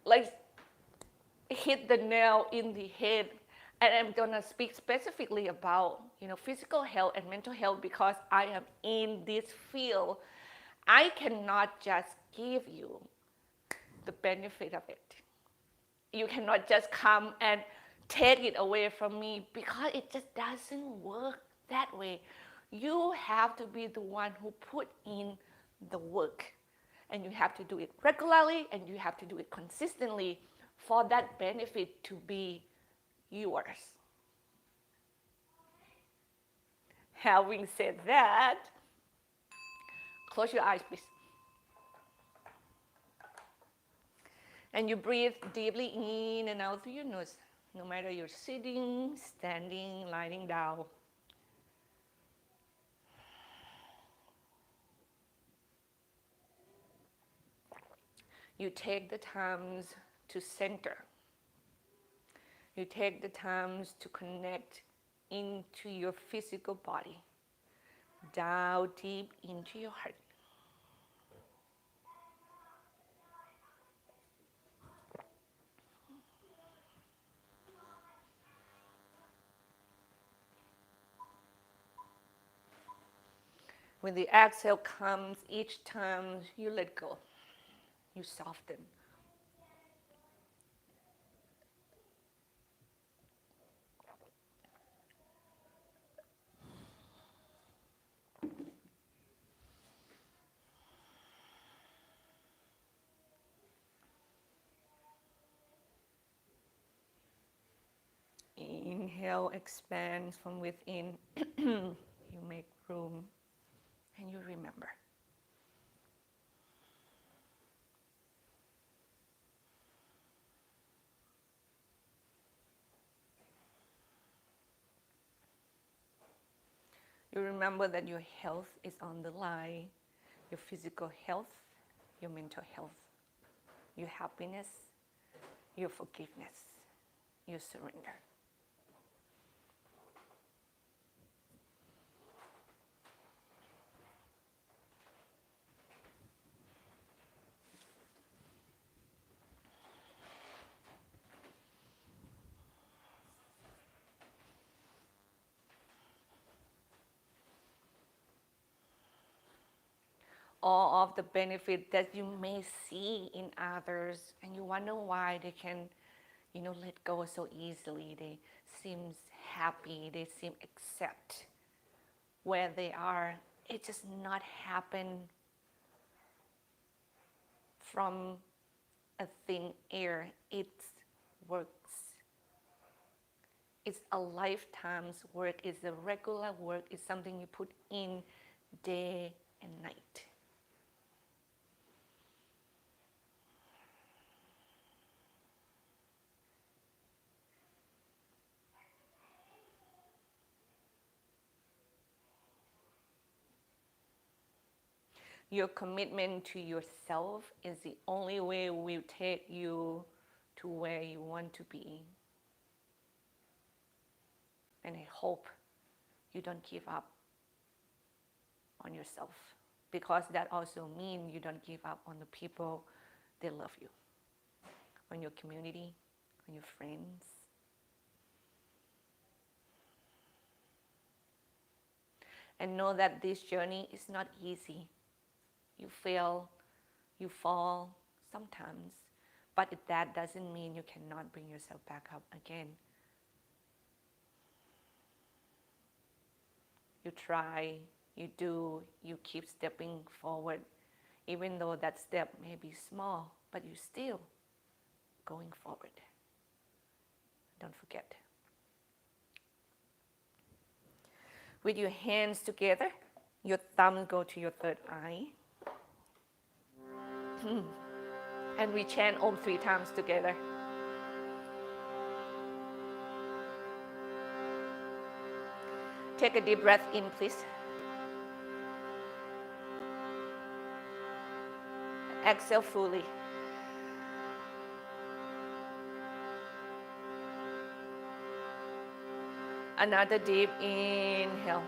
like hit the nail in the head. And I'm gonna speak specifically about physical health and mental health because I am in this field. I cannot just give you the benefit of it. You cannot just come and take it away from me because it just doesn't work that way. You have to be the one who put in the work, and you have to do it regularly and you have to do it consistently for that benefit to be yours. Having said that, close your eyes, please. And you breathe deeply in and out through your nose, no matter you're sitting, standing, lying down. You take the times to center. You take the times to connect into your physical body, down deep into your heart. When the exhale comes, each time you let go, you soften. Inhale, expands from within. You make room and you remember. You remember that your health is on the line, your physical health, your mental health, your happiness, your forgiveness, your surrender. All of the benefit that you may see in others, and you wonder why they can, let go so easily. They seem happy. They seem accept where they are. It just not happen from a thin air. It works. It's a lifetime's work. It's a regular work. It's something you put in day and night. Your commitment to yourself is the only way will take you to where you want to be. And I hope you don't give up on yourself, because that also means you don't give up on the people that love you, on your community, on your friends. And know that this journey is not easy. You fail, you fall sometimes, but that doesn't mean you cannot bring yourself back up again. You try, you do, you keep stepping forward, even though that step may be small, but you're still going forward. Don't forget. With your hands together, your thumbs go to your third eye. And we chant Om 3 times together. Take a deep breath in, please. Exhale fully. Another deep inhale.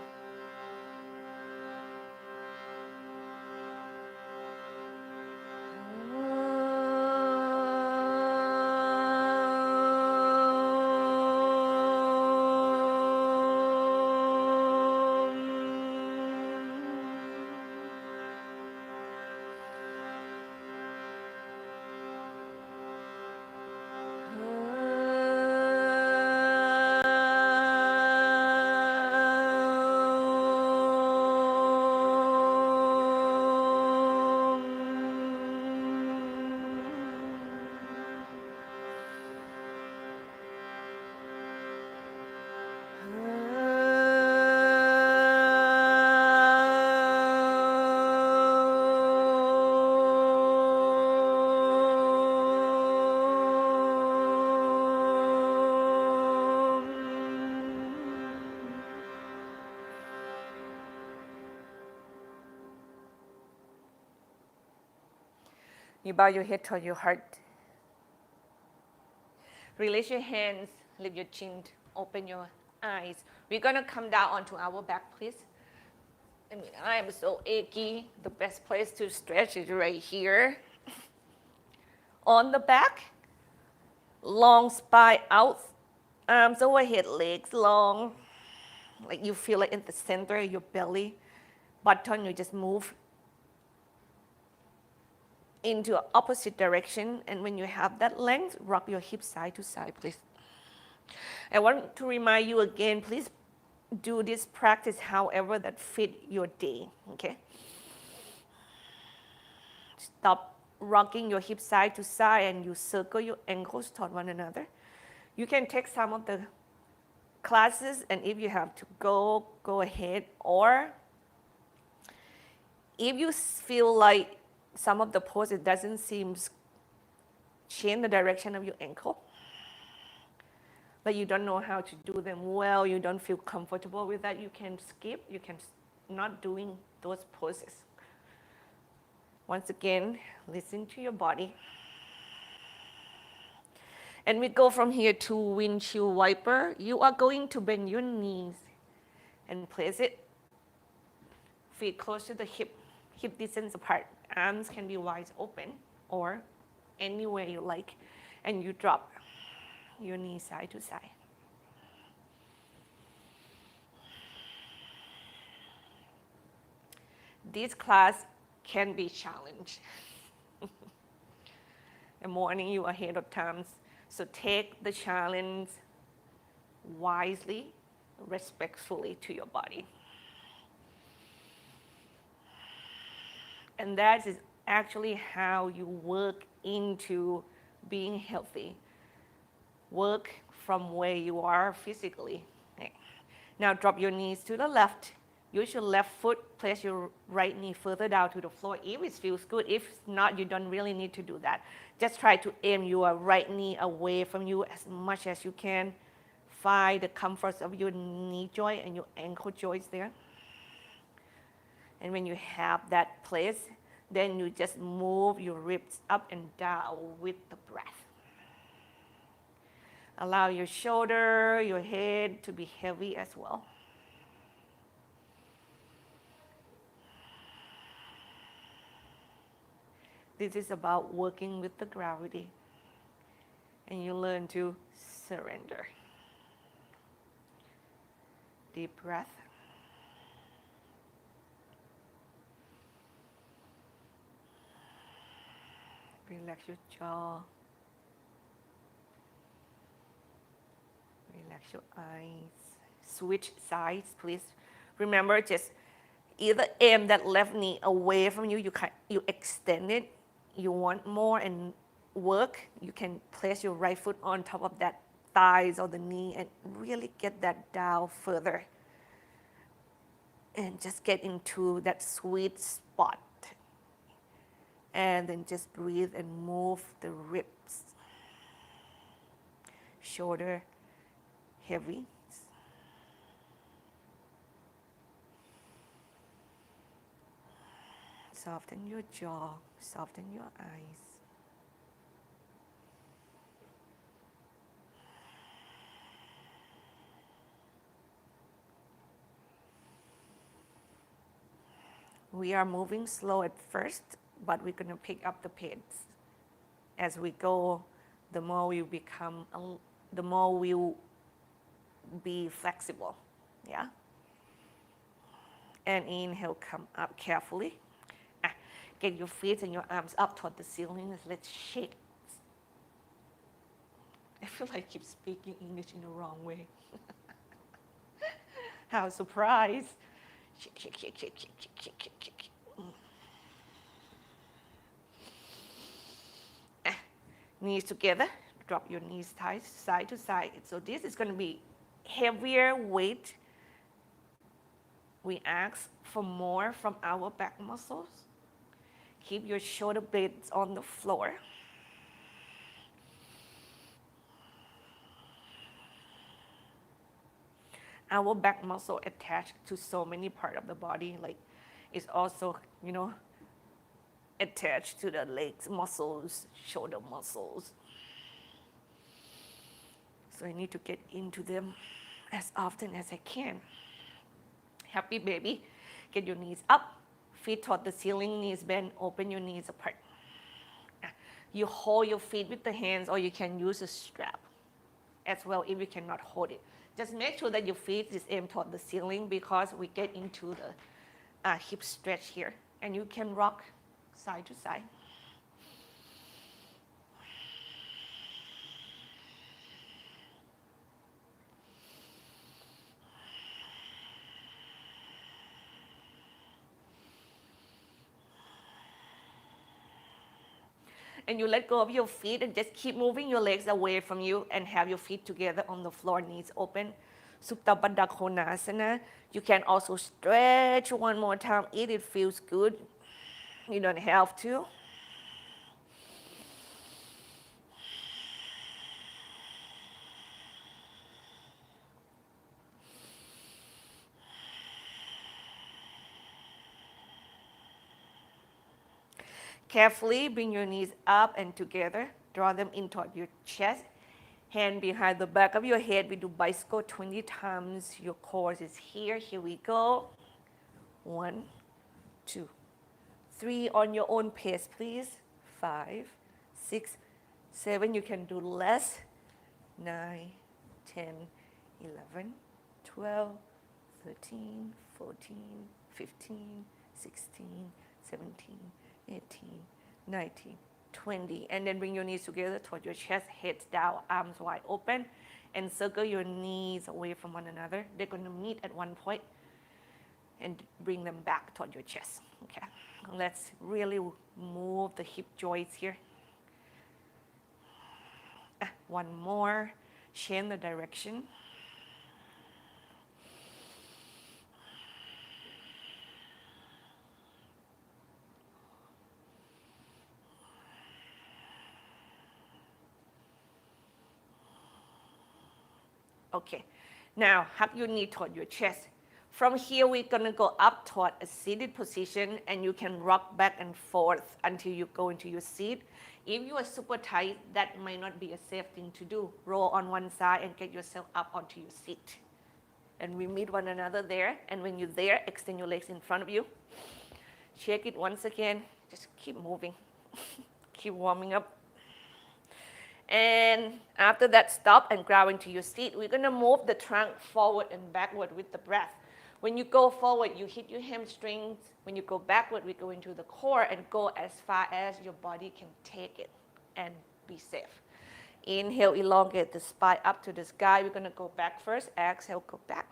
You bow your head toward your heart. Release your hands, lift your chin, open your eyes. We're gonna come down onto our back, please. I mean, I am so achy. The best place to stretch is right here. On the back, long spine out, arms overhead, legs long. Like you feel it in the center of your belly. Button, you just move into an opposite direction. And when you have that length, rock your hips side to side, please. I want to remind you again, please do this practice however that fit your day, okay? Stop rocking your hips side to side and you circle your ankles toward one another. You can take some of the classes, and if you have to go ahead. Or if you feel like some of the poses doesn't seem change the direction of your ankle, like you don't know how to do them well, you don't feel comfortable with that, you can skip, you can not doing those poses. Once again, listen to your body. And we go from here to windshield wiper. You are going to bend your knees and place it feet close to the hip distance apart. Arms can be wide open or anywhere you like. And you drop your knees side to side. This class can be challenged. I'm warning you ahead of time. So take the challenge wisely, respectfully to your body. And that is actually how you work into being healthy. Work from where you are physically. Now drop your knees to the left. Use your left foot, place your right knee further down to the floor if it feels good. If not, you don't really need to do that. Just try to aim your right knee away from you as much as you can. Find the comfort of your knee joint and your ankle joints there. And when you have that place, then you just move your ribs up and down with the breath. Allow your shoulder, your head to be heavy as well. This is about working with the gravity. And you learn to surrender. Deep breath. Relax your jaw. Relax your eyes. Switch sides, please. Remember, just either aim that left knee away from you. You extend it. You want more and work. You can place your right foot on top of that thighs or the knee and really get that down further. And just get into that sweet spot. And then just breathe and move the ribs. Shoulder heavy. Soften your jaw, soften your eyes. We are moving slow at first, but we're going to pick up the pace. As we go, the more we become, the more we'll be flexible, yeah? And inhale, come up carefully. Get your feet and your arms up toward the ceiling. Let's shake. I feel like I keep speaking English in the wrong way. How surprised. Shake, shake, shake, shake, shake, shake, shake, shake, shake. Knees together. Drop your knees side to side. So this is going to be heavier weight. We ask for more from our back muscles. Keep your shoulder blades on the floor. Our back muscle attached to so many parts of the body, like it's also, attached to the legs muscles, shoulder muscles. So I need to get into them as often as I can. Happy baby. Get your knees up, feet toward the ceiling, knees bent, open your knees apart. You hold your feet with the hands, or you can use a strap as well if you cannot hold it. Just make sure that your feet is aimed toward the ceiling, because we get into the hip stretch here. And you can rock side to side. And you let go of your feet and just keep moving your legs away from you and have your feet together on the floor, knees open. Supta Baddha Konasana. You can also stretch one more time if it feels good. You don't have to. Carefully bring your knees up and together. Draw them in toward your chest. Hand behind the back of your head. We do bicycle 20 times. Your core is here. Here we go. 1, 2, 3. On your own pace, please. 5, 6, 7. You can do less. 9, 10, 11, 12, 13, 14, 15, 16, 17, 18, 19, 20. And then bring your knees together toward your chest, heads down, arms wide open, and circle your knees away from one another. They're going to meet at one point and bring them back toward your chest. Okay, let's really move the hip joints here. One more, change the direction. Okay, now hug your knee toward your chest. From here, we're gonna go up toward a seated position, and you can rock back and forth until you go into your seat. If you are super tight, that might not be a safe thing to do. Roll on one side and get yourself up onto your seat. And we meet one another there, and when you're there, extend your legs in front of you. Shake it once again, just keep moving. Keep warming up. And after that, stop and ground into your seat. We're gonna move the trunk forward and backward with the breath. When you go forward, you hit your hamstrings. When you go backward, we go into the core and go as far as your body can take it and be safe. Inhale, elongate the spine up to the sky. We're gonna go back first. Exhale, go back.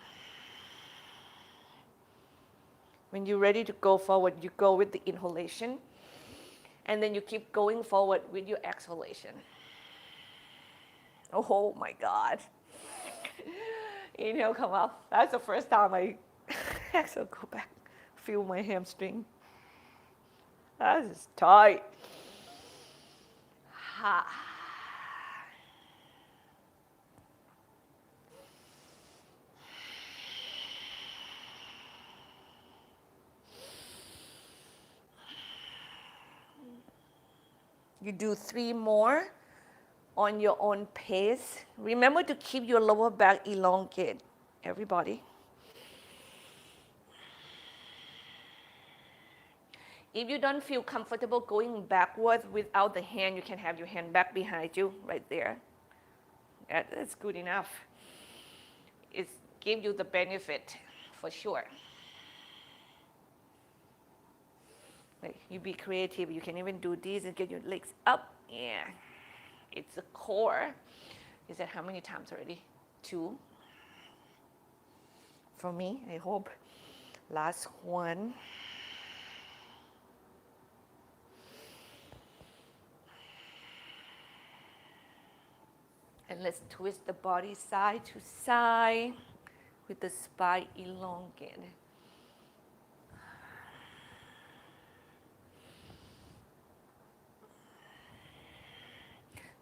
When you're ready to go forward, you go with the inhalation. And then you keep going forward with your exhalation. Oh my God. Inhale, come up. That's the first time I exhale, go back. Feel my hamstring. That is tight. Ha. You do 3 more on your own pace. Remember to keep your lower back elongated, everybody. If you don't feel comfortable going backwards without the hand, you can have your hand back behind you, right there. That's good enough. It gives you the benefit, for sure. You be creative. You can even do this and get your legs up. Yeah. It's the core. You said how many times already? 2. For me, I hope. Last one. And let's twist the body side to side with the spine elongated.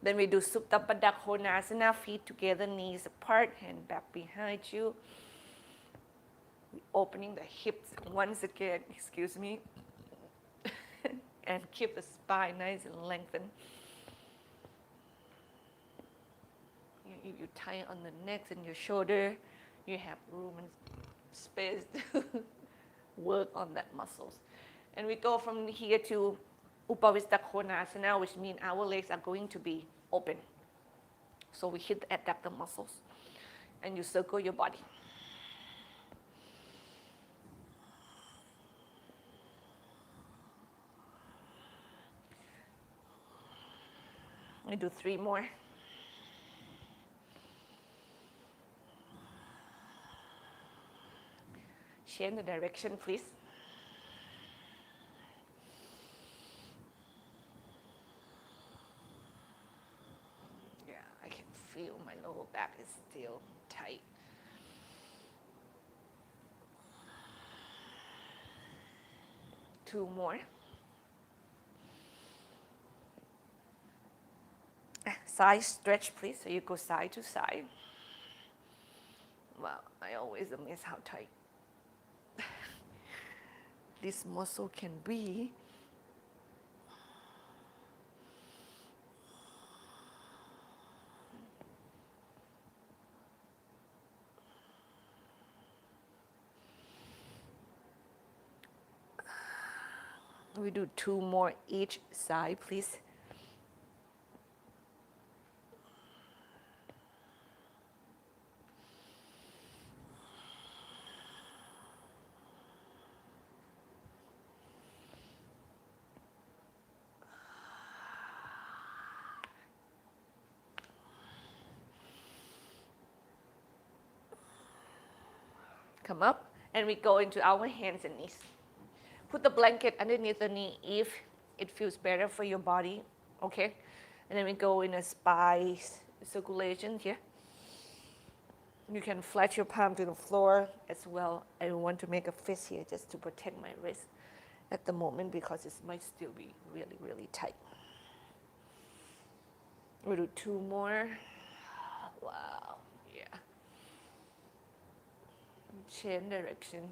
Then we do Supta Baddha Konasana, feet together, knees apart, hand back behind you. We're opening the hips once again, excuse me. and keep the spine nice and lengthened. You tie on the neck and your shoulder. You have room and space to work on that muscles. And we go from here to Upavista Konasana, which means our legs are going to be open. So we hit the adductor muscles and you circle your body. We do 3 more. Change the direction, please. Yeah, I can feel my lower back is still tight. Two more. Side stretch, please. So you go side to side. Wow, I always amaze how tight this muscle can be. We do 2 more each side, please. Come up, and we go into our hands and knees. Put the blanket underneath the knee if it feels better for your body, okay? And then we go in a spine circulation here. You can flat your palm to the floor as well. I want to make a fist here just to protect my wrist at the moment because it might still be really, really tight. We'll do 2 more. Wow, yeah. Change direction.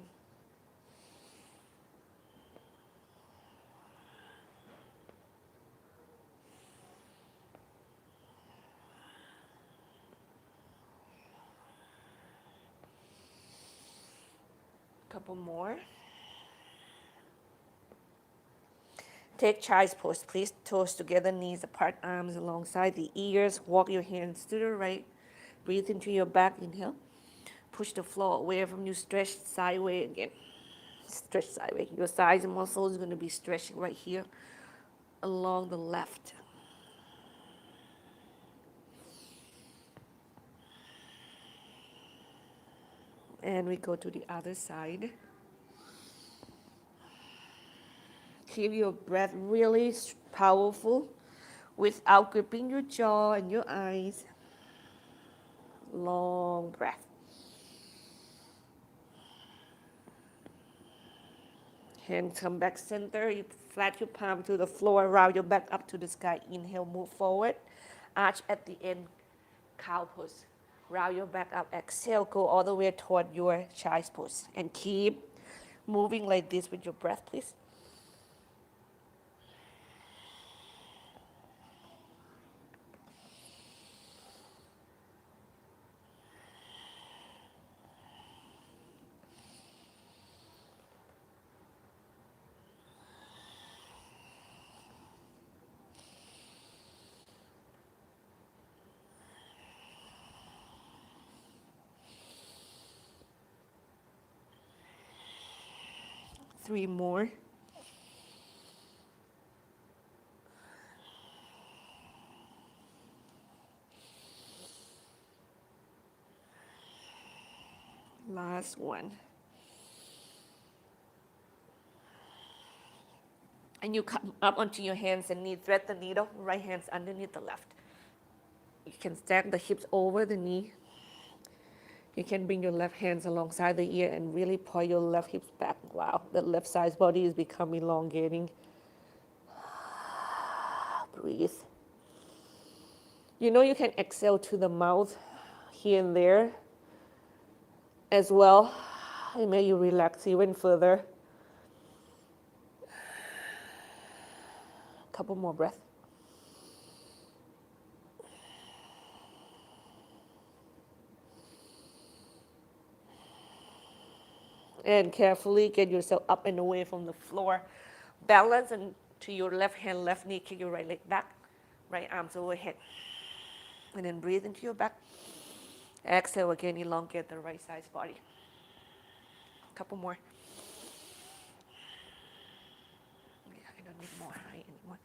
Couple more. Take child's pose, please. Toes together, knees apart, arms alongside the ears. Walk your hands to the right. Breathe into your back. Inhale. Push the floor away from you. Stretch sideways again. Stretch sideways. Your thighs and muscles are going to be stretched right here along the left. And we go to the other side. Keep your breath really powerful without gripping your jaw and your eyes. Long breath. Hands come back center. You flat your palm to the floor. Round your back up to the sky. Inhale, move forward. Arch at the end. Cow pose. Round your back up. Exhale, go all the way toward your child's pose. And keep moving like this with your breath, please. Three more. Last one. And you come up onto your hands and knees. Thread the needle. Right hand's underneath the left. You can stack the hips over the knee. You can bring your left hands alongside the ear and really pull your left hips back. Wow, the left side's body is becoming elongating. Breathe. You know you can exhale to the mouth here and there as well. It may you relax even further. Couple more breaths. And carefully get yourself up and away from the floor. Balance and to your left hand, left knee, kick your right leg back. Right arms overhead. And then breathe into your back. Exhale again, elongate the right side body. Couple more. Yeah, I don't need more height anymore.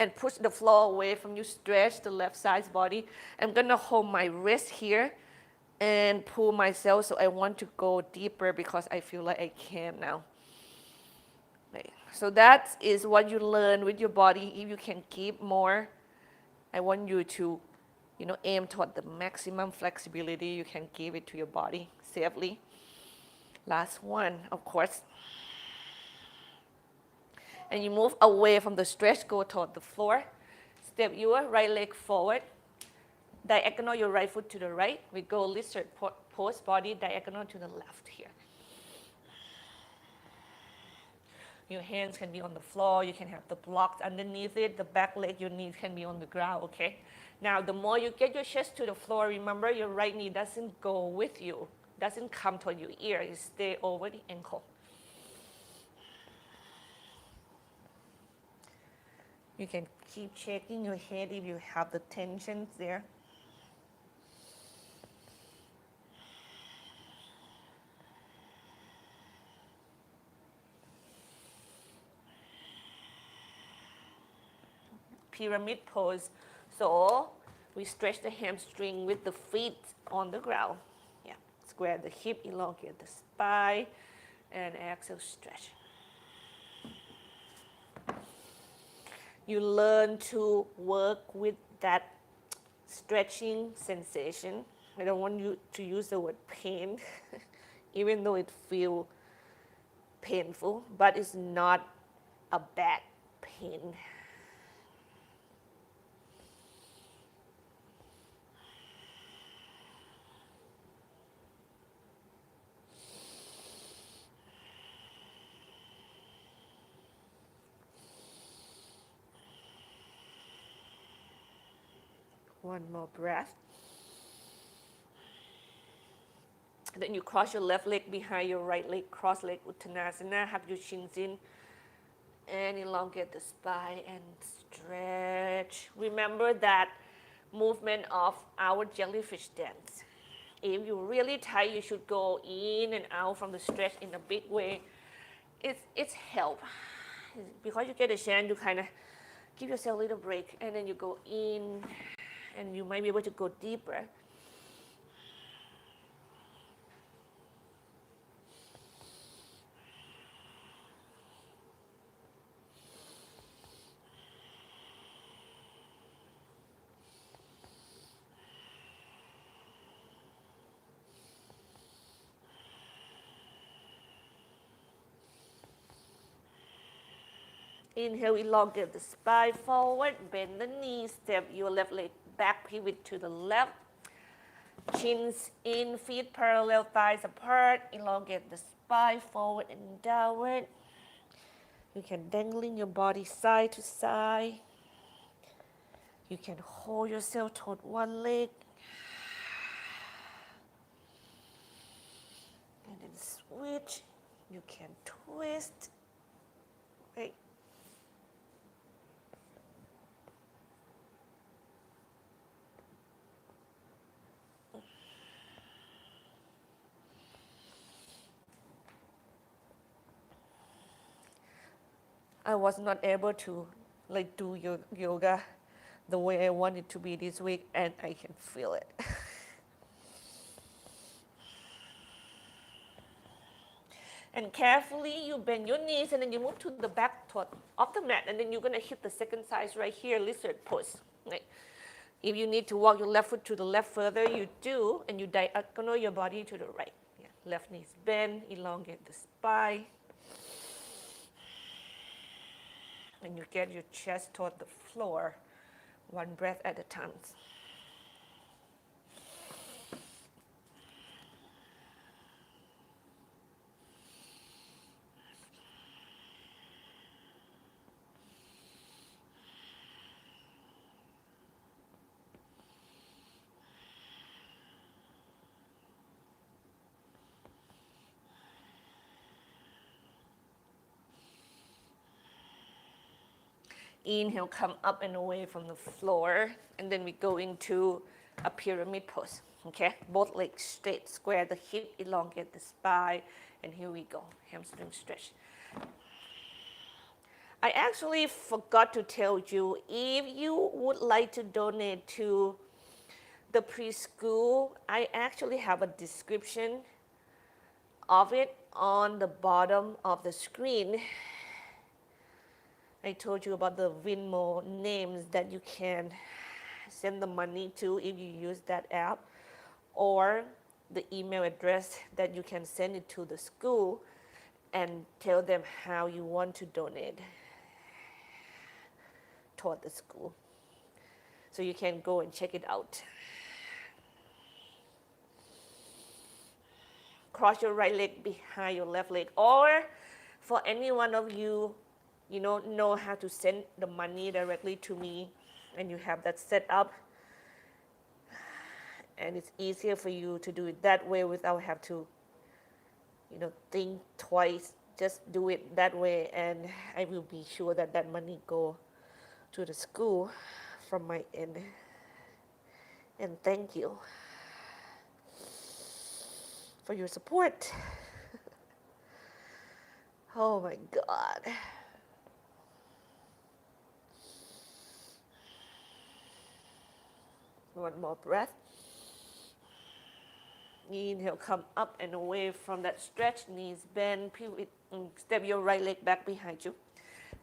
And push the floor away from you. Stretch the left side body. I'm gonna hold my wrist here and pull myself, so I want to go deeper because I feel like I can now. Right. So that is what you learn with your body. If you can keep more, I want you to, aim toward the maximum flexibility you can give it to your body safely. Last one, of course. And you move away from the stretch, go toward the floor. Step your right leg forward. Diagonal your right foot to the right. We go lizard pose, body diagonal to the left here. Your hands can be on the floor. You can have the blocks underneath it. The back leg, your knees can be on the ground, okay? Now, the more you get your chest to the floor, remember your right knee doesn't go with you, doesn't come toward your ear. It stays over the ankle. You can keep shaking your head if you have the tensions there. Pyramid pose. So we stretch the hamstring with the feet on the ground. Yeah. Square the hip, elongate the spine, and exhale, stretch. You learn to work with that stretching sensation. I don't want you to use the word pain, even though it feels painful, but it's not a bad pain. One more breath. Then you cross your left leg behind your right leg, cross leg Uttanasana, have your shins in, and elongate the spine and stretch. Remember that movement of our jellyfish dance. If you're really tight, you should go in and out from the stretch in a big way. It's help, because you get a chance to kind of give yourself a little break, and then you go in, and you might be able to go deeper. Inhale, elongate the spine forward, bend the knees, step your left leg back, pivot to the left. Chins in, feet parallel, thighs apart, elongate the spine forward and downward. You can dangling your body side to side. You can hold yourself toward one leg. And then switch. You can twist. Right. I was not able to do yoga the way I want it to be this week, and I can feel it. And carefully, you bend your knees, and then you move to the back of the mat, and then you're gonna hit the second size right here, lizard pose. Right? If you need to walk your left foot to the left further, you do, and you diagonal your body to the right. Yeah. Left knee bend, elongate the spine. And you get your chest toward the floor, one breath at a time. Inhale, come up and away from the floor. And then we go into a pyramid pose. Okay, both legs straight, square the hip, elongate the spine. And here we go, hamstring stretch. I actually forgot to tell you, if you would like to donate to the preschool, I actually have a description of it on the bottom of the screen. I told you about the Venmo names that you can send the money to if you use that app, or the email address that you can send it to the school and tell them how you want to donate toward the school. So you can go and check it out. Cross your right leg behind your left leg, or for any one of you, know how to send the money directly to me and you have that set up, and it's easier for you to do it that way without have to think twice. Just do it that way, and I will be sure that that money go to the school from my end. And thank you for your support. Oh my God. One more breath. Inhale, come up and away from that stretch, knees bend, pivot, step your right leg back behind you.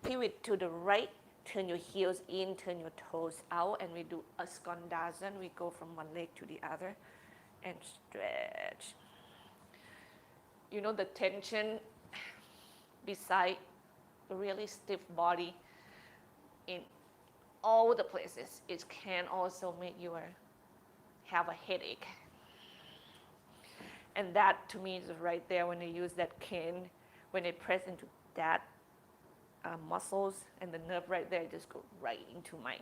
Pivot to the right, turn your heels in, turn your toes out, and we do a skandasana. We go from one leg to the other and stretch. The tension beside a really stiff body in all the places, it can also make you have a headache. And that to me is right there when they use that cane, when they press into that muscles and the nerve right there, just go right into my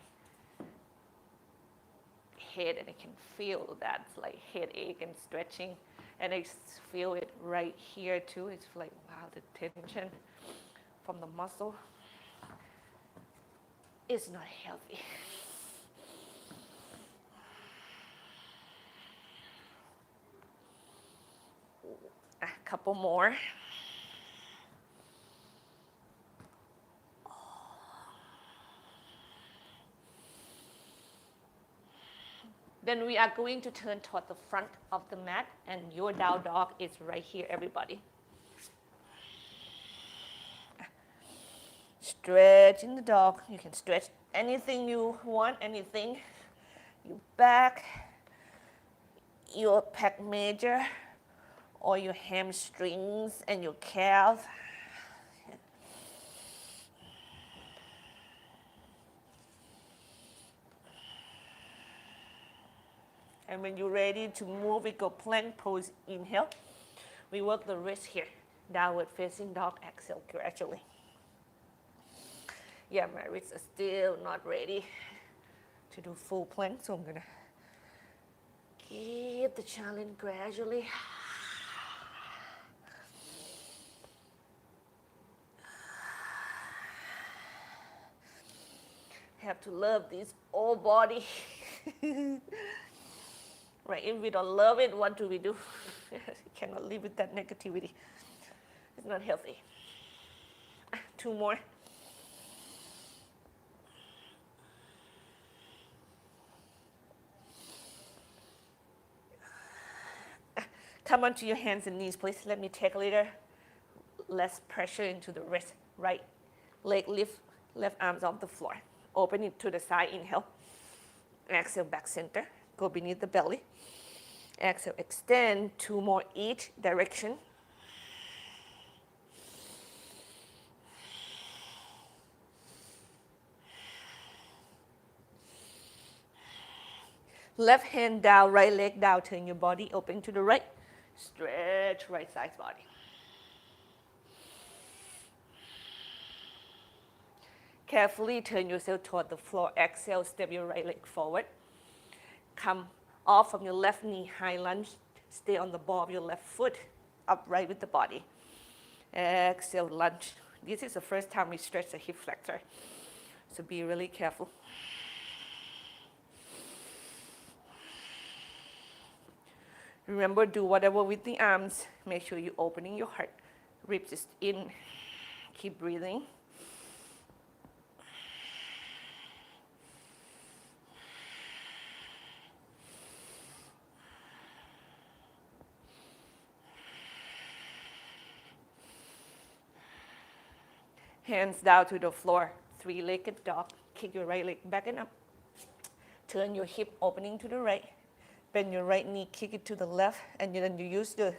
head, and I can feel that like headache and stretching, and I feel it right here too. It's like, wow, the tension from the muscle is not healthy. A couple more. Then we are going to turn toward the front of the mat, and your down dog is right here, everybody. Stretch in the dog. You can stretch anything you want, anything. Your back, your pec major, or your hamstrings and your calf. And when you're ready to move, we go plank pose, inhale. We work the wrist here. Downward facing dog, exhale gradually. Yeah, my wrists are still not ready to do full plank, so I'm gonna keep the challenge gradually. Have to love this old body. Right, if we don't love it, what do we do? You cannot live with that negativity. It's not healthy. 2 more. Come onto your hands and knees, please. Let me take a little less pressure into the wrist. Right leg lift, left arms off the floor. Open it to the side, inhale. Exhale, back center. Go beneath the belly. Exhale, extend 2 more each direction. Left hand down, right leg down. Turn your body open to the right. Stretch right side body. Carefully turn yourself toward the floor. Exhale, step your right leg forward. Come off from your left knee, high lunge. Stay on the ball of your left foot, upright with the body. Exhale, lunge. This is the first time we stretch the hip flexor. So be really careful. Remember, do whatever with the arms. Make sure you're opening your heart. Ribs is in. Keep breathing. Hands down to the floor. Three-legged dog. Kick your right leg back and up. Turn your hip opening to the right. Bend your right knee, kick it to the left, and then you use the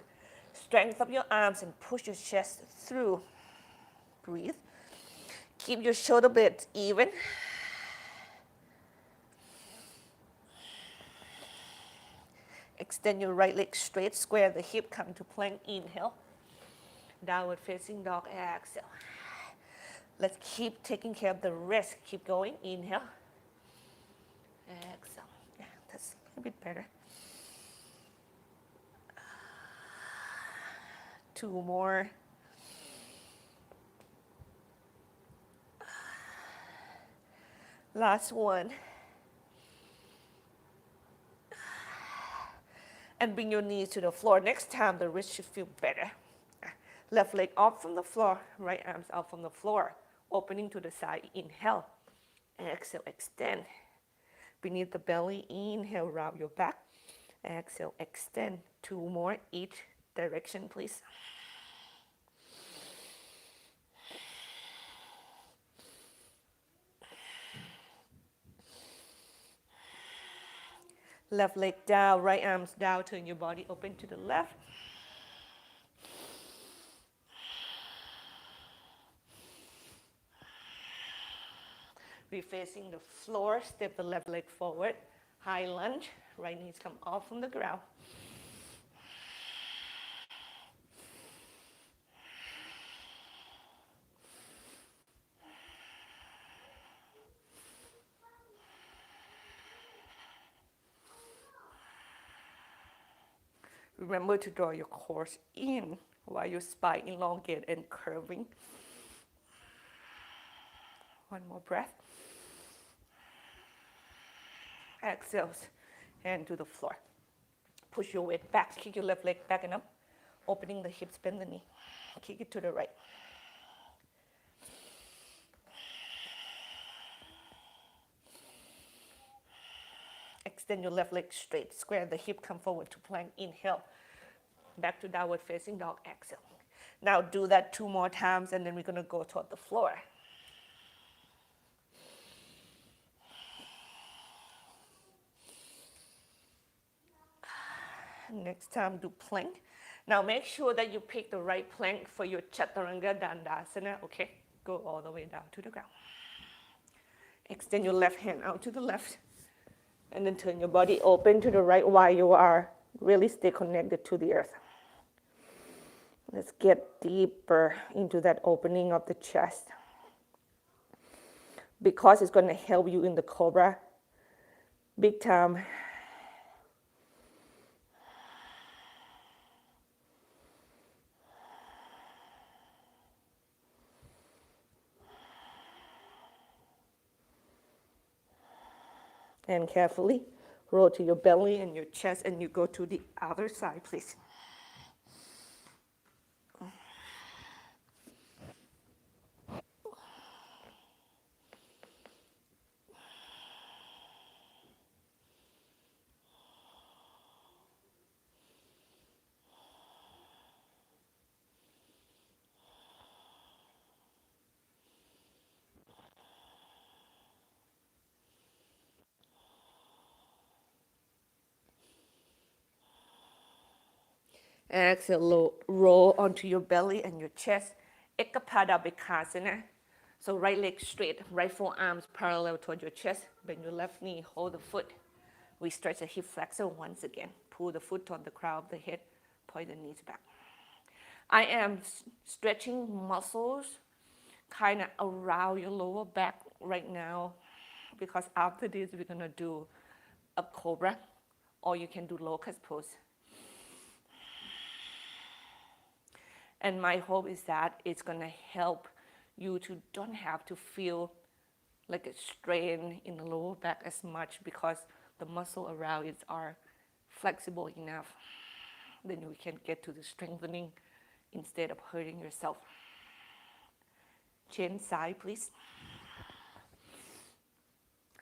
strength of your arms and push your chest through. Breathe. Keep your shoulder blades even. Extend your right leg straight, square the hip, come to plank, inhale. Downward facing dog, exhale. Let's keep taking care of the wrist. Keep going, inhale. Exhale. Yeah, that's a bit better. 2 more. Last one. And bring your knees to the floor. Next time, the wrist should feel better. Left leg up from the floor, right arms out from the floor. Opening to the side, inhale. Exhale, extend. Beneath the belly, inhale, round your back. Exhale, extend. 2 more, each direction, please. Left leg down, right arms down, turn your body open to the left. Be facing the floor, step the left leg forward. High lunge, right knees come off from the ground. Remember to draw your core in while your spine elongate and curving. One more breath. Exhales, hand to the floor. Push your weight back, kick your left leg back and up. Opening the hips, bend the knee. Kick it to the right. Extend your left leg straight. Square the hip, come forward to plank. Inhale. Back to downward facing dog. Exhale. Now do that 2 more times and then we're going to go toward the floor. Next time, do plank. Now make sure that you pick the right plank for your Chaturanga Dandasana, okay? Go all the way down to the ground. Extend your left hand out to the left. And then turn your body open to the right while you are really stay connected to the earth. Let's get deeper into that opening of the chest. Because it's going to help you in the cobra. Big time. And carefully roll to your belly and your chest and you go to the other side, please. Exhale, roll onto your belly and your chest. Ekapada Bikasana. So right leg straight, right forearms parallel toward your chest. Bend your left knee, hold the foot. We stretch the hip flexor once again. Pull the foot toward the crown of the head. Point the knees back. I am stretching muscles kind of around your lower back right now because after this we're going to do a cobra or you can do locust pose. And my hope is that it's going to help you to don't have to feel like a strain in the lower back as much because the muscle around it are flexible enough. Then we can get to the strengthening instead of hurting yourself. Chin side, please.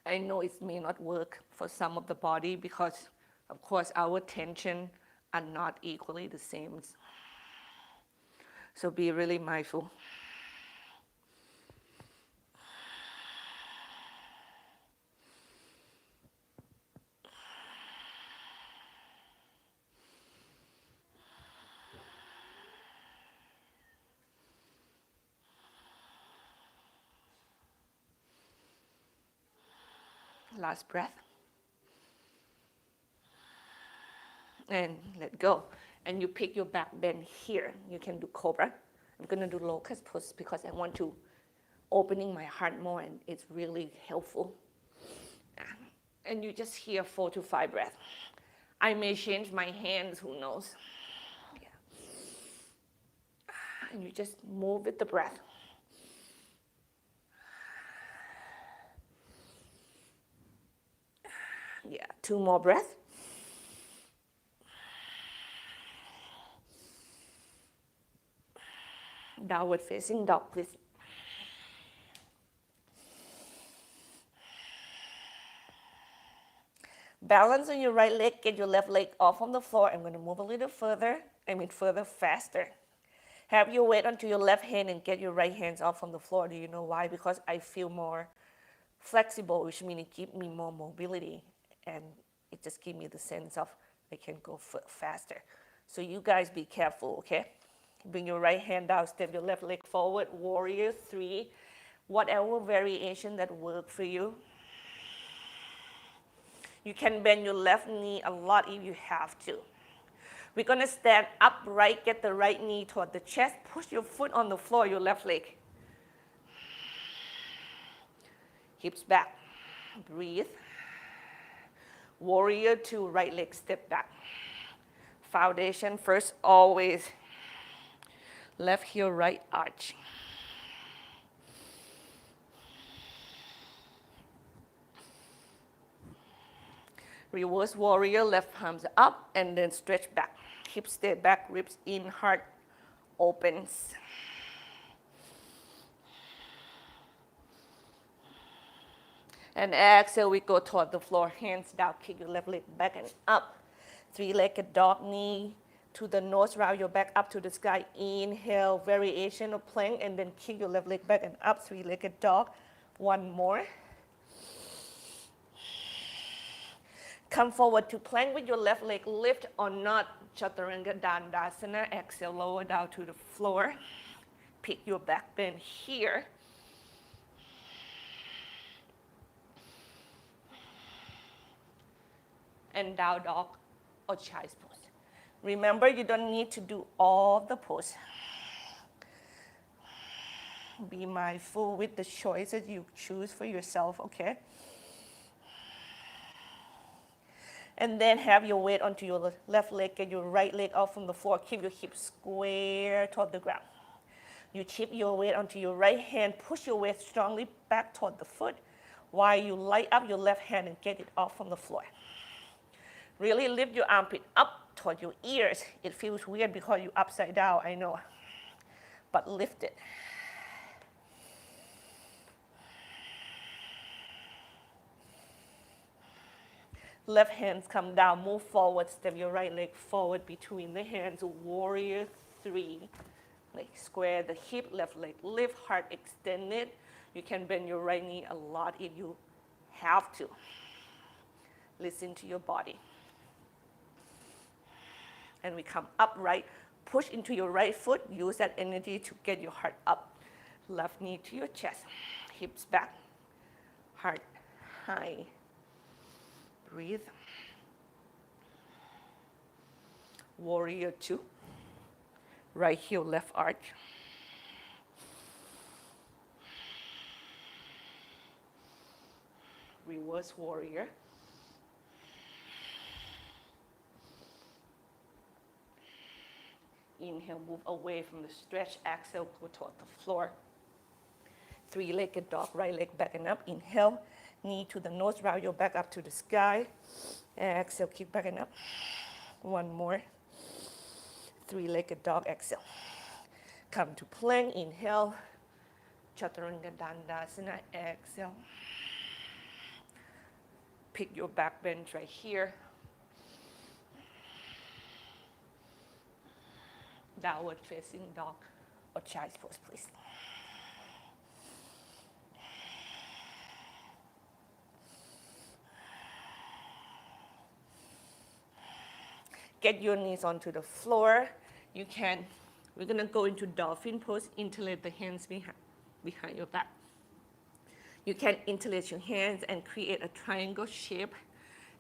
I know it may not work for some of the body because, of course, our tension are not equally the same. So be really mindful. Last breath. And let go. And you pick your back bend here. You can do cobra. I'm going to do locust pose because I want to opening my heart more, and it's really helpful. And you just hear 4 to 5 breaths. I may change my hands, who knows. Yeah. And you just move with the breath. Yeah, 2 more breaths. Downward facing dog, please. Balance on your right leg, get your left leg off on the floor. I'm going to move a little further, further, faster. Have your weight onto your left hand and get your right hands off from the floor. Do you know why? Because I feel more flexible, which means it gives me more mobility, and it just gives me the sense of I can go faster. So you guys be careful, okay? Bring your right hand down, step your left leg forward, warrior 3, whatever variation that works for you. You can bend your left knee a lot if you have to. We're going to stand upright, get the right knee toward the chest, push your foot on the floor, your left leg. Hips back, breathe. Warrior 2, right leg step back. Foundation first, always. Left heel, right arch. Reverse warrior, left arms up and then stretch back. Hips stay back, ribs in, heart opens. And exhale, we go toward the floor, hands down, kick your left leg back and up. 3-legged dog, knee to the nose, round your back up to the sky. Inhale, variation of plank, and then kick your left leg back and up, 3-legged dog. One more. Come forward to plank with your left leg, lift or not, Chaturanga Dandasana. Exhale, lower down to the floor. Pick your back bend here. And down dog or child's pose. Remember, you don't need to do all the pose. Be mindful with the choices you choose for yourself, okay? And then have your weight onto your left leg, get your right leg off from the floor. Keep your hips square toward the ground. You chip your weight onto your right hand, push your weight strongly back toward the foot while you light up your left hand and get it off from the floor. Really lift your armpit up toward your ears. It feels weird because you're upside down, I know, but lift it. Left hands come down, move forward, step your right leg forward between the hands, warrior 3. Like square the hip, left leg lift, heart extended. You can bend your right knee a lot if you have to. Listen to your body. And we come upright, push into your right foot, use that energy to get your heart up. Left knee to your chest, hips back, heart high. Breathe. Warrior 2. Right heel, left arch. Reverse warrior. Inhale, move away from the stretch. Exhale, go toward the floor. Three-legged dog, right leg back and up. Inhale, knee to the nose, round your back up to the sky. Exhale, keep back and up. One more. Three-legged dog, exhale. Come to plank, inhale. Chaturanga Dandasana, exhale. Pick your back bend right here. Downward facing dog or child's pose, please. Get your knees onto the floor. We're gonna go into dolphin pose, interlace the hands behind your back. You can interlace your hands and create a triangle shape,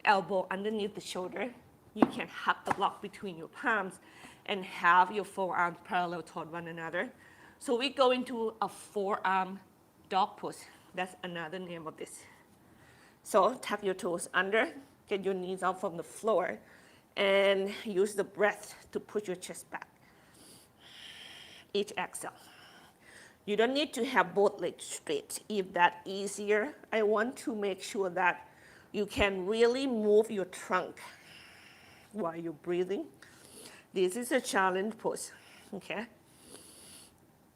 elbow underneath the shoulder. You can hug the block between your palms and have your forearms parallel toward one another. So we go into a forearm dog pose. That's another name of this. So tuck your toes under, get your knees out from the floor, and use the breath to push your chest back. Each exhale. You don't need to have both legs straight. If that's easier, I want to make sure that you can really move your trunk while you're breathing. This is a challenge pose, okay?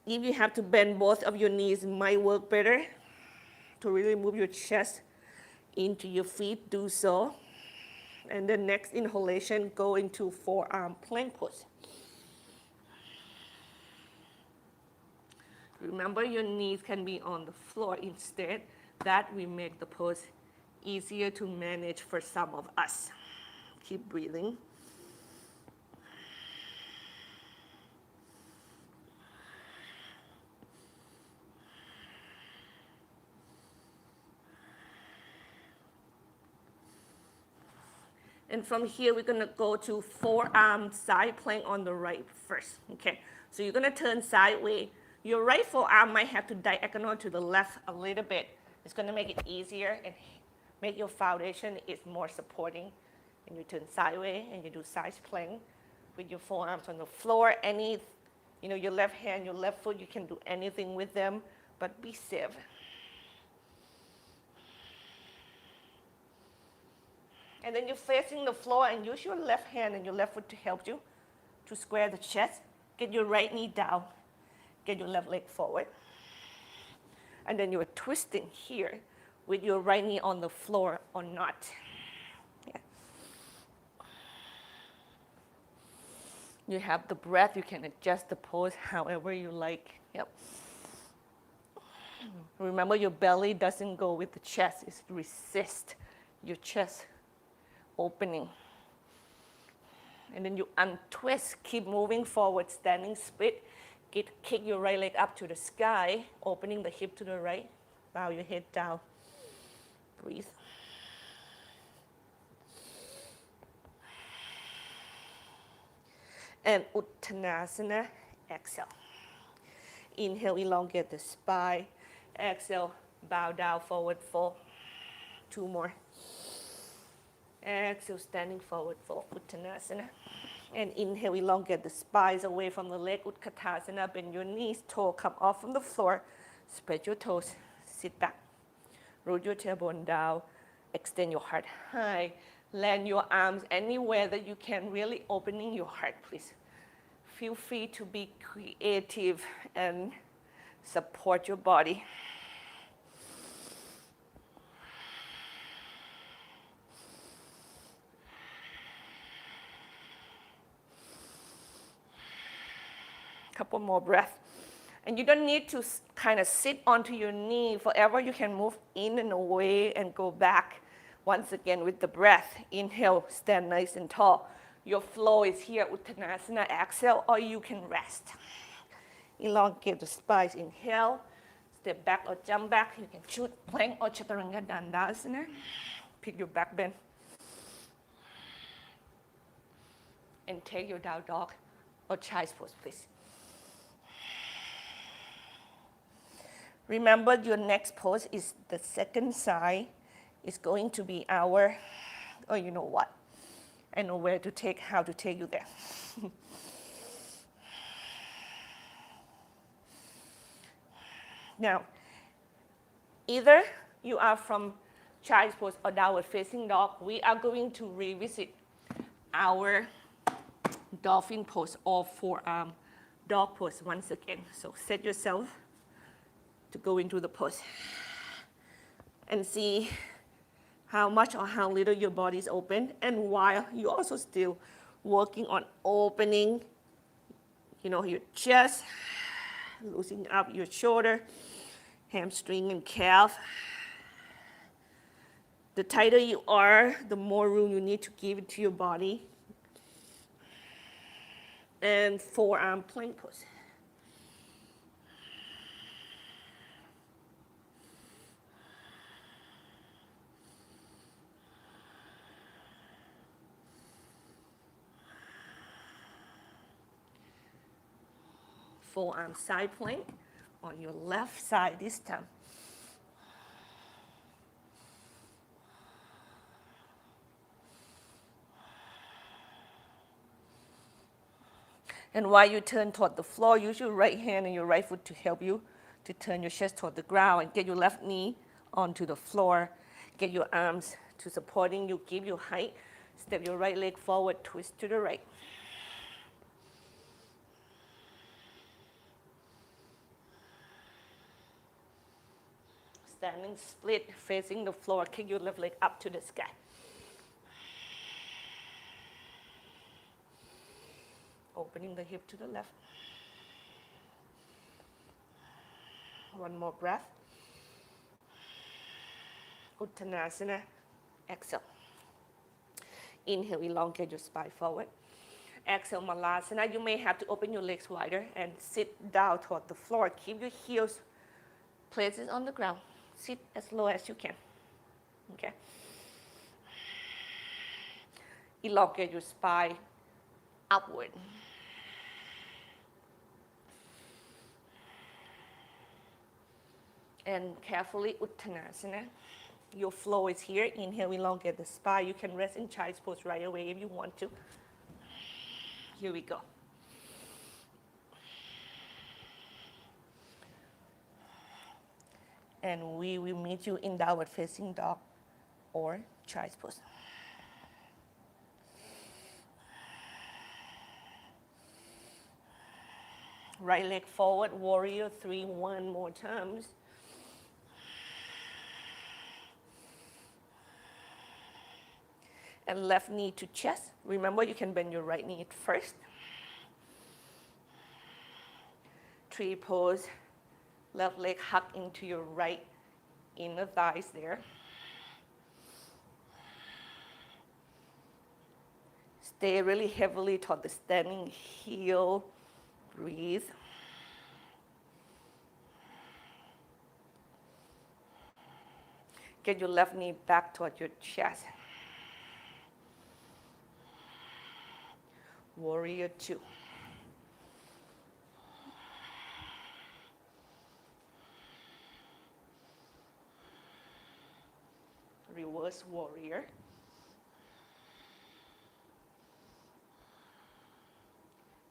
If you have to bend both of your knees, it might work better to really move your chest into your feet, do so. And the next inhalation, go into forearm plank pose. Remember, your knees can be on the floor instead. That will make the pose easier to manage for some of us. Keep breathing. And from here, we're gonna go to forearm side plank on the right first, okay? So you're gonna turn sideways. Your right forearm might have to diagonal to the left a little bit. It's gonna make it easier and make your foundation is more supporting. And you turn sideways and you do side plank with your forearms on the floor. Your left hand, your left foot, you can do anything with them, but be safe. And then you're facing the floor and use your left hand and your left foot to help you to square the chest. Get your right knee down. Get your left leg forward. And then you're twisting here with your right knee on the floor or not. Yeah. You have the breath. You can adjust the pose however you like. Yep. Remember, your belly doesn't go with the chest. It's resist your chest opening. And then you untwist. Keep moving forward, standing split. Kick your right leg up to the sky, opening the hip to the right. Bow your head down. Breathe. And Uttanasana, exhale. Inhale, elongate the spine. Exhale, bow down, forward fold. Two more. Exhale, standing forward fold, Uttanasana. And inhale, elongate the spines away from the leg, Utkatasana. Bend your knees, toe come off from the floor. Spread your toes, sit back. Root your tailbone down, extend your heart high. Land your arms anywhere that you can, really opening your heart, please. Feel free to be creative and support your body. Couple more breaths. And you don't need to kind of sit onto your knee forever. You can move in and away and go back. Once again with the breath. Inhale, stand nice and tall. Your flow is here, Uttanasana, exhale, or you can rest. Elongate the spines, inhale. Step back or jump back. You can choose plank or Chaturanga Dandasana. Pick your back bend. And take your down dog or child's pose, please. Remember, your next pose is the second side. It's going to be our, oh, you know what? I know how to take you there. Now, Either you are from child's pose or downward facing dog, we are going to revisit our dolphin pose or forearm dog pose once again. So set yourself to go into the pose and see how much or how little your body is open, and while you're also still working on opening, your chest, loosening up your shoulder, hamstring and calf. The tighter you are, the more room you need to give it to your body. And forearm plank pose. Forearm side plank on your left side this time. And while you turn toward the floor, use your right hand and your right foot to help you to turn your chest toward the ground and get your left knee onto the floor. Get your arms to supporting you, give you height. Step your right leg forward, twist to the right. Standing split, facing the floor, kick your left leg up to the sky. Opening the hip to the left. One more breath. Uttanasana, exhale. Inhale, elongate your spine forward. Exhale, Malasana. You may have to open your legs wider and sit down toward the floor. Keep your heels placed on the ground. Sit as low as you can. Okay. Elongate your spine upward. And carefully, Uttanasana. Your flow is here. Inhale, elongate the spine. You can rest in child's pose right away if you want to. Here we go. And we will meet you in downward facing dog or child's pose. Right leg forward, warrior three, one more times. And left knee to chest. Remember, you can bend your right knee first. Tree pose. Left leg hug into your right inner thighs there. Stay really heavily toward the standing heel. Breathe. Get your left knee back toward your chest. Warrior two. Reverse warrior.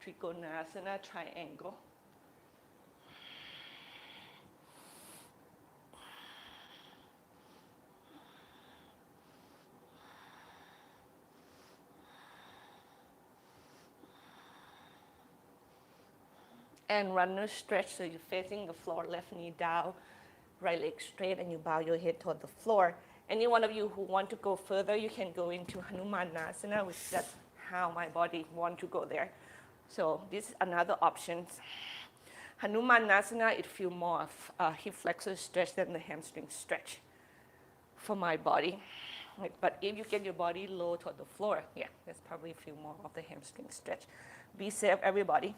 Trikonasana, triangle. And runner stretch, so you're facing the floor, left knee down, right leg straight, and you bow your head toward the floor. Any one of you who want to go further, you can go into Hanumanasana, which is how my body want to go there. So this is another option. Hanumanasana, it feels more of a hip flexor stretch than the hamstring stretch for my body. But if you get your body low toward the floor, yeah, that's probably feel more of the hamstring stretch. Be safe, everybody.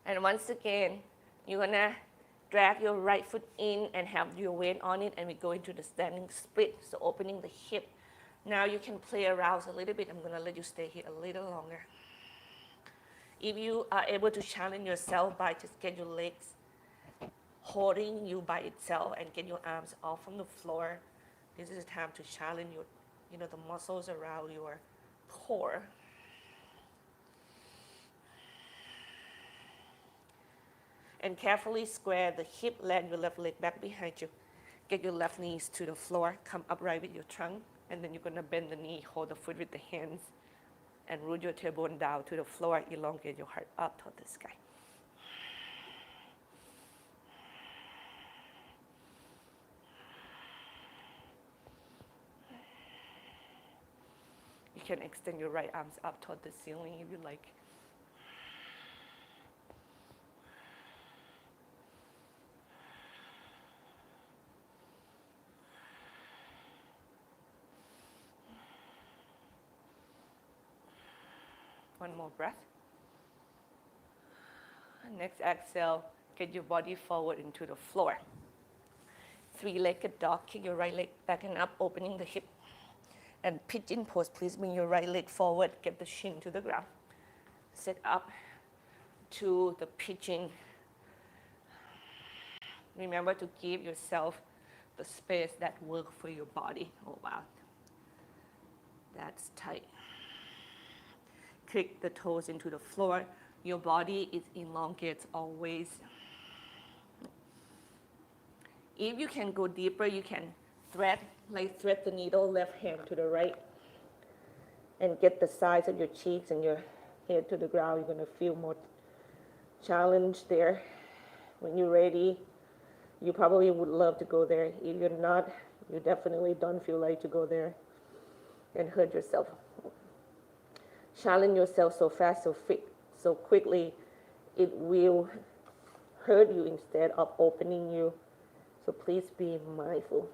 And once again, you're gonna drag your right foot in and have your weight on it, and we go into the standing split, so opening the hip. Now you can play around a little bit. I'm going to let you stay here a little longer. If you are able to challenge yourself by just get your legs holding you by itself and get your arms off from the floor, this is the time to challenge your, the muscles around your core. And carefully square the hip, land your left leg back behind you. Get your left knees to the floor, come upright with your trunk, and then you're going to bend the knee, hold the foot with the hands, and root your tailbone down to the floor, elongate your heart up toward the sky. You can extend your right arms up toward the ceiling if you like. One more breath. Next exhale, get your body forward into the floor. Three-legged dog, kick your right leg back and up, opening the hip. And pigeon pose, please bring your right leg forward, get the shin to the ground. Sit up to the pigeon. Remember to give yourself the space that works for your body. Oh wow, that's tight. Click the toes into the floor. Your body is elongated always. If you can go deeper, you can thread the needle, left hand to the right, and get the sides of your cheeks and your head to the ground. You're going to feel more challenge there. When you're ready, you probably would love to go there. If you're not, you definitely don't feel like to go there and hurt yourself. Challenge yourself so fast, so quickly, it will hurt you instead of opening you. So please be mindful.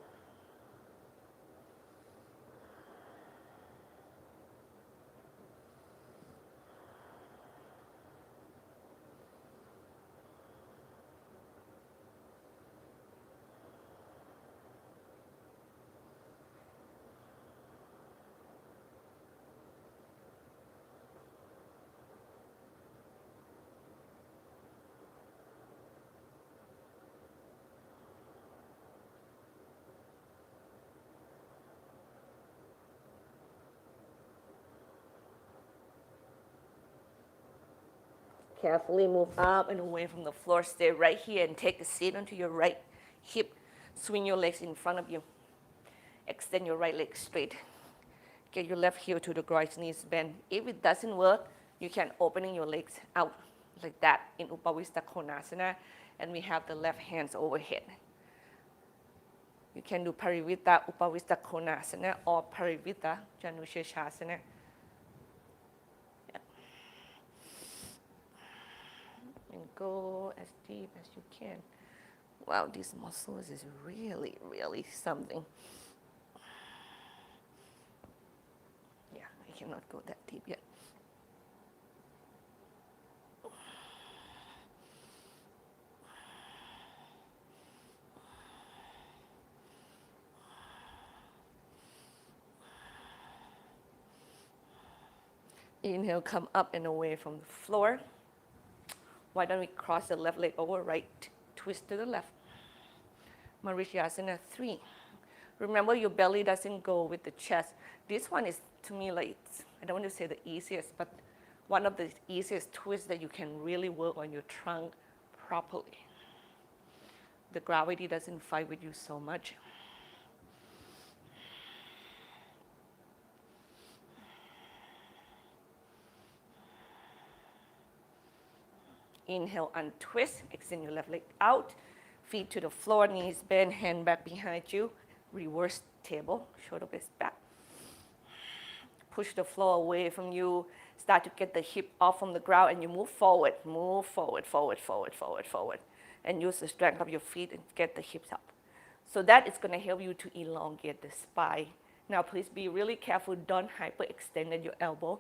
Carefully move up and away from the floor. Stay right here and take a seat onto your right hip. Swing your legs in front of you. Extend your right leg straight. Get your left heel to the groin, knees bend. If it doesn't work, you can opening your legs out like that in Upavista Konasana, and we have the left hands overhead. You can do Parivita Upavista Konasana or Parivita Janusheshasana. And go as deep as you can. Wow, these muscles is really, really something. Yeah, I cannot go that deep yet. Inhale, come up and away from the floor. Why don't we cross the left leg over, right twist to the left. Mauritiasana 3. Remember, your belly doesn't go with the chest. This one is, to me, like, I don't want to say the easiest, but one of the easiest twists that you can really work on your trunk properly. The gravity doesn't fight with you so much. Inhale, untwist, extend your left leg out, feet to the floor, knees bend, hand back behind you, reverse table, shoulder blades back. Push the floor away from you, start to get the hip off from the ground, and you move forward, forward, forward, and use the strength of your feet and get the hips up. So that is going to help you to elongate the spine. Now please be really careful, don't hyperextend your elbow.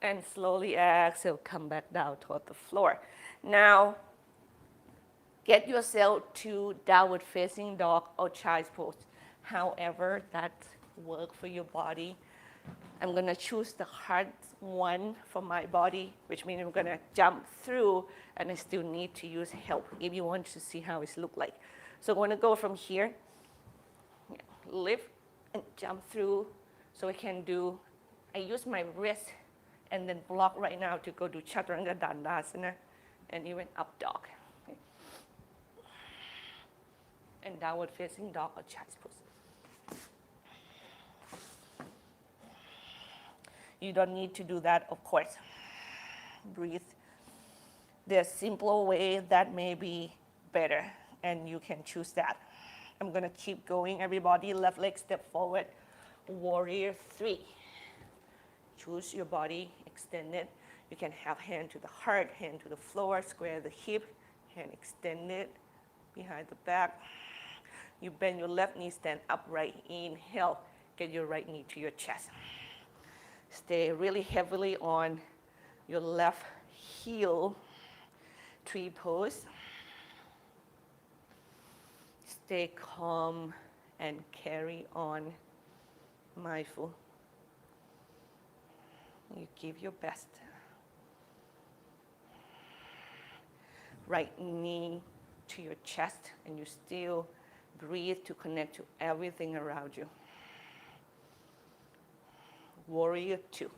And slowly exhale, come back down toward the floor. Now, get yourself to downward facing dog or child's pose. However that works for your body. I'm gonna choose the hard one for my body, which means I'm gonna jump through and I still need to use help if you want to see how it looks like. So I'm gonna go from here, lift and jump through. So I use my wrist and then block right now to go to Chaturanga Dandasana and even up dog. Okay. And downward facing dog or child's pose. You don't need to do that, of course. Breathe. There's a simpler way that may be better, and you can choose that. I'm gonna keep going, everybody. Left leg step forward. Warrior 3. Choose your body, extend it. You can have hand to the heart, hand to the floor, square the hip, hand extended behind the back. You bend your left knee, stand upright. Inhale, get your right knee to your chest. Stay really heavily on your left heel. Tree pose. Stay calm and carry on. Mindful. You give your best. Right knee to your chest, and you still breathe to connect to everything around you. Warrior 2.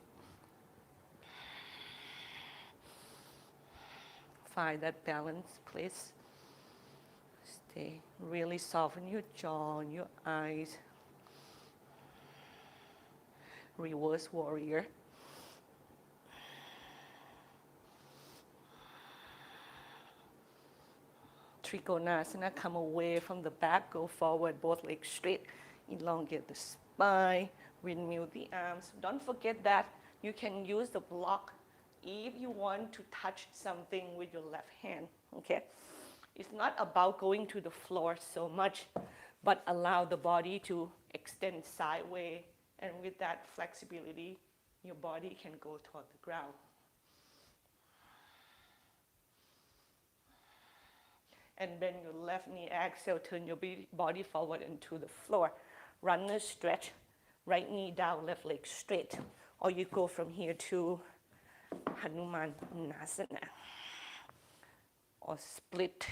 Find that balance, please. Stay really soften your jaw and your eyes. Reverse warrior. Trikonasana, come away from the back, go forward, both legs straight. Elongate the spine, windmill the arms. Don't forget that you can use the block if you want to touch something with your left hand, okay? It's not about going to the floor so much, but allow the body to extend sideways, and with that flexibility, your body can go toward the ground. And bend your left knee, exhale, turn your body forward into the floor. Runner stretch, right knee down, left leg straight. Or you go from here to Hanuman Nasana. Or split.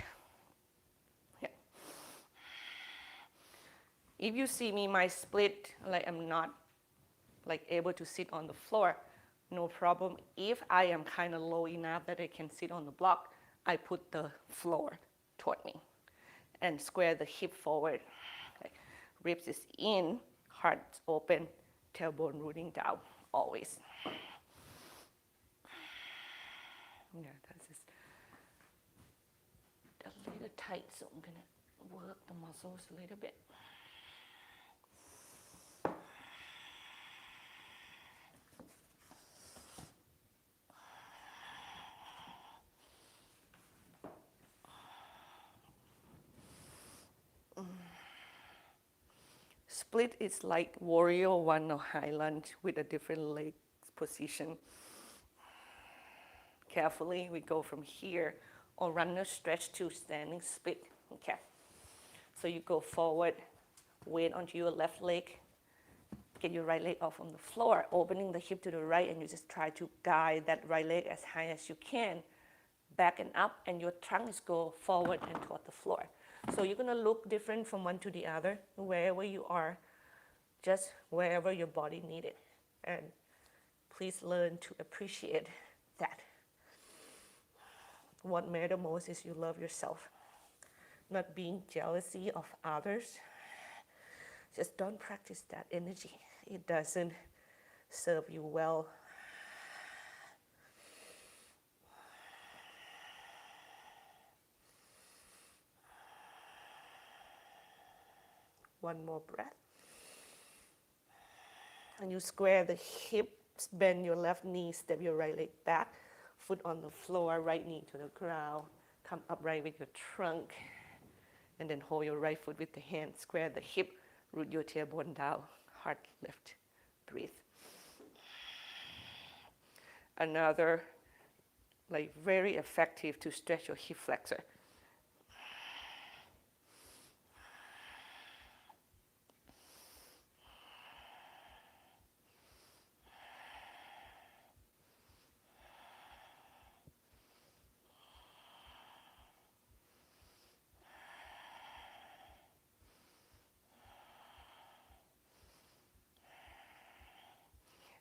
Yeah. If you see me, my split, like I'm not like able to sit on the floor, no problem. If I am kind of low enough that I can sit on the block, I put the floor toward me and square the hip forward. Okay. Ribs is in, heart open, tailbone rooting down, always. Yeah, that's just a little tight, so I'm gonna work the muscles a little bit. Split is like warrior 1 or high lunge with a different leg position. Carefully, we go from here, or runner stretch to standing split, okay? So you go forward, weight onto your left leg, get your right leg off on the floor, opening the hip to the right, and you just try to guide that right leg as high as you can, back and up, and your trunks go forward and toward the floor. So you're gonna look different from one to the other, wherever you are, just wherever your body needs it. And please learn to appreciate that. What matters most is you love yourself, not being jealousy of others. Just don't practice that energy. It doesn't serve you well. One more breath. And you square the hips, bend your left knee, step your right leg back, foot on the floor, right knee to the ground. Come upright with your trunk. And then hold your right foot with the hand, square the hip, root your tailbone down, heart lift, breathe. another like very effective to stretch your hip flexor.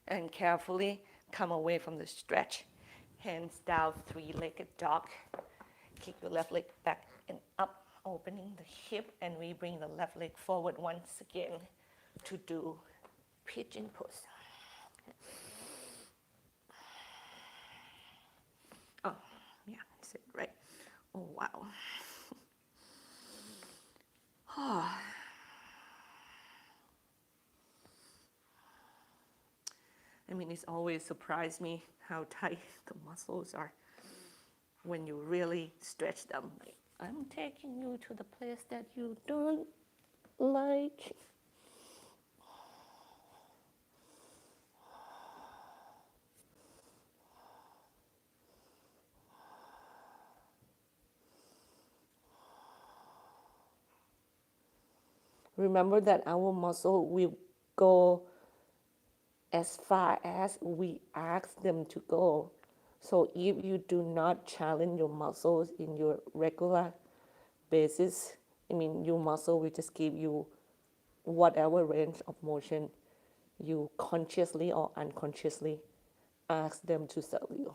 And carefully come away from the stretch. Hands down, three-legged dog. Kick your left leg back and up, opening the hip, and we bring the left leg forward once again to do pigeon pose. Oh, yeah, I said right. Oh, wow. I mean, it's always surprised me how tight the muscles are when you really stretch them. Like, I'm taking you to the place that you don't like. Remember that our muscle will go as far as we ask them to go. So if you do not challenge your muscles in your regular basis, I mean, your muscle will just give you whatever range of motion you consciously or unconsciously ask them to serve you.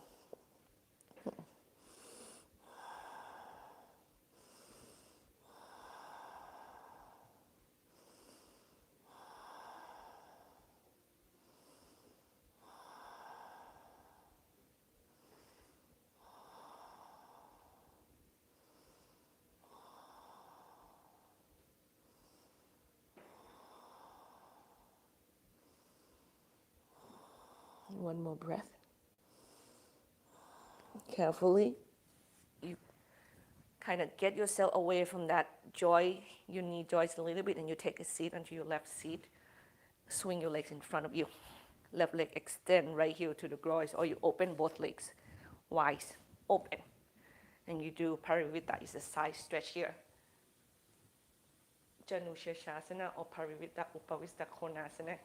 One more breath. Carefully, you kind of get yourself away from that joy. You knee joints a little bit, and you take a seat onto your left seat. Swing your legs in front of you. Left leg extend right here to the groin, or you open both legs wide open. And you do Parivita, is a side stretch here. Janu Shirshasana or Parivita Upavista Konasana.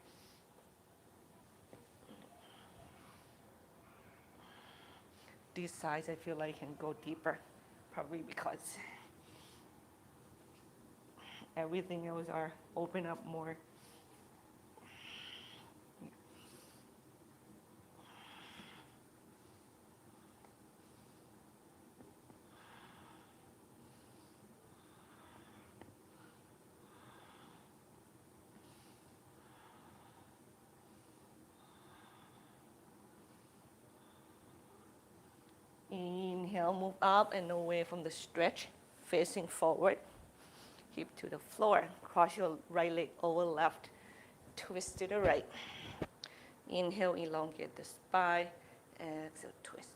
These sides I feel like can go deeper, probably because everything else are open up more. Inhale, move up and away from the stretch, facing forward. Hip to the floor. Cross your right leg over left. Twist to the right. Inhale, elongate the spine. Exhale, twist.